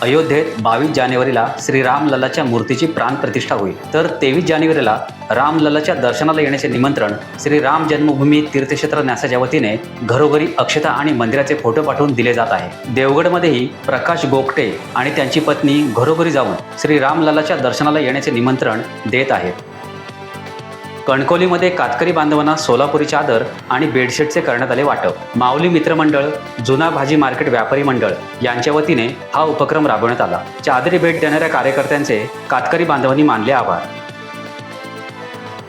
अयोध्येत 22 जानेवारीला श्रीरामलल्लाच्या मूर्तीची प्राणप्रतिष्ठा होईल, तर 23 जानेवारीला रामलल्लाच्या दर्शनाला येण्याचे निमंत्रण श्री राम जन्मभूमी तीर्थक्षेत्र न्यासाच्या वतीने घरोघरी अक्षता आणि मंदिराचे फोटो पाठवून दिले जात आहे। देवगडमध्येही प्रकाश गोगटे आणि त्यांची पत्नी घरोघरी जाऊन श्री रामलल्लाच्या दर्शनाला येण्याचे निमंत्रण देत आहेत। कणकवलीमध्ये कातकरी बांधवांना सोलापुरी चादर आणि बेडशीटचे करण्यात आले वाटप। माऊली मित्रमंडळ, जुना भाजी मार्केट व्यापारी मंडळ यांच्या वतीने हा उपक्रम राबवण्यात आला। चादरी भेट देणाऱ्या कार्यकर्त्यांचे कातकरी बांधवांनी मानले आभार।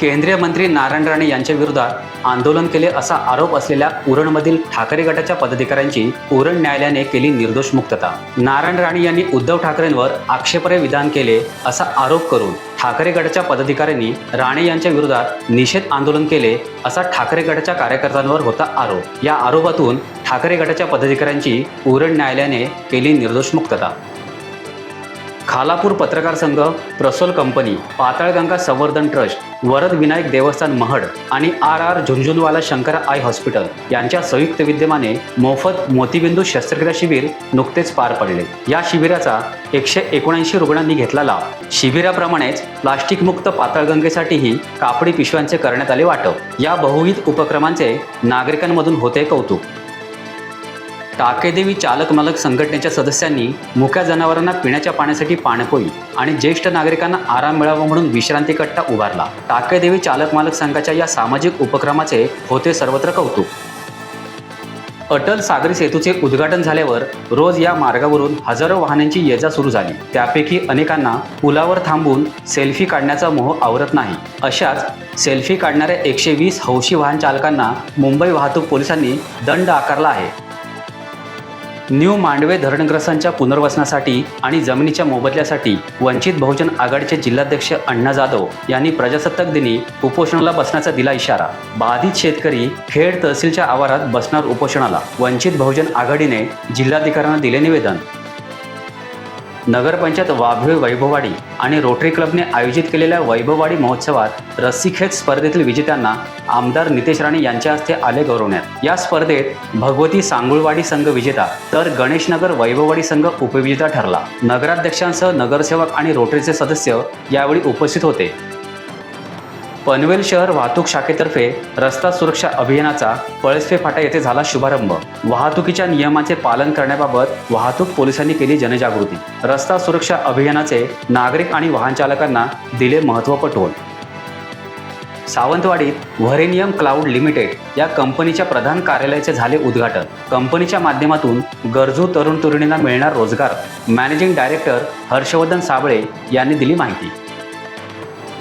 केंद्रीय मंत्री नारायण राणे यांच्या विरोधात आंदोलन केले असा आरोप असलेल्या उरणमधील ठाकरे गटाच्या पदाधिकाऱ्यांची उरण न्यायालयाने केली निर्दोष मुक्तता। नारायण राणे यांनी उद्धव ठाकरेंवर आक्षेपार्ह विधान केले असा आरोप करून ठाकरे गटाच्या पदाधिकाऱ्यांनी राणे यांच्या विरोधात निषेध आंदोलन केले असा ठाकरे गटाच्या कार्यकर्त्यांवर होता आरोप। या आरोपातून ठाकरे गटाच्या पदाधिकाऱ्यांची उरण न्यायालयाने केली निर्दोष मुक्तता। खालापूर पत्रकार संघ, प्रसोल कंपनी, पाताळगंगा संवर्धन ट्रस्ट, वरद विनायक देवस्थान महड आणि RR Jhunjhunwala Shankara I hospital यांच्या संयुक्त विद्यमाने मोफत मोतीबिंदू शस्त्रक्रिया शिबिर नुकतेच पार पडले। या शिबिराचा 179 रुग्णांनी घेतला लाभ। शिबिराप्रमाणेच प्लास्टिक मुक्त पाताळगंगेसाठीही कापडी पिशव्यांचे करण्यात आले वाटप। या बहुविध उपक्रमांचे नागरिकांमधून होते कौतुक। टाकेदेवी चालक मालक संघटनेच्या सदस्यांनी मुक्या जनावरांना पिण्याच्या पाण्यासाठी पाणपोई आणि ज्येष्ठ नागरिकांना आराम मिळावा म्हणून विश्रांती कट्टा उभारला। टाकेदेवी चालक मालक संघाच्या या सामाजिक उपक्रमाचे होते सर्वत्र कौतुक। अटल सागरी सेतूचे उद्घाटन झाल्यावर रोज या मार्गावरून हजारो वाहनांची ये-जा सुरू झाली। त्यापैकी अनेकांना पुलावर थांबून सेल्फी काढण्याचा मोह आवरत नाही। अशाच सेल्फी काढणाऱ्या 120 हौशी वाहन चालकांना मुंबई वाहतूक पोलिसांनी दंड आकारला आहे। न्यू मांडवे धरणग्रस्तांच्या पुनर्वसनासाठी आणि जमिनीच्या मोबदल्यासाठी वंचित बहुजन आघाडीचे जिल्हाध्यक्ष अण्णा जाधव यांनी प्रजासत्ताक दिनी उपोषणाला बसण्याचा दिला इशारा। बाधित शेतकरी खेड तहसीलच्या आवारात बसणार उपोषणाला, वंचित बहुजन आघाडीने जिल्हाधिकाऱ्यांना दिले निवेदन। नगरपंचायत वाघवे वैभववाडी आणि रोटरी क्लबने आयोजित केलेल्या वैभववाडी महोत्सवात रस्सीखेच स्पर्धेतील विजेत्यांना आमदार नितेश राणे यांच्या हस्ते आले गौरवण्यात। या स्पर्धेत भगवती सांगुळवाडी संघ विजेता तर गणेशनगर वैभववाडी संघ उपविजेता ठरला। नगराध्यक्षांसह नगरसेवक आणि रोटरीचे सदस्य यावेळी उपस्थित होते। पनवेल शहर वाहतूक शाखेतर्फे रस्ता सुरक्षा अभियानाचा पळसफे फाटा येथे झाला शुभारंभ। वाहतुकीच्या नियमांचे पालन करण्याबाबत वाहतूक पोलिसांनी केली जनजागृती। रस्ता सुरक्षा अभियानाचे नागरिक आणि वाहन चालकांना दिले महत्त्व पटवून। सावंतवाडीत व्हरेनियम क्लाउड लिमिटेड या कंपनीच्या प्रधान कार्यालयाचे झाले उद्घाटन। कंपनीच्या माध्यमातून गरजू तरुण तरुणींना मिळणार रोजगार, मॅनेजिंग डायरेक्टर हर्षवर्धन साबळे यांनी दिली माहिती।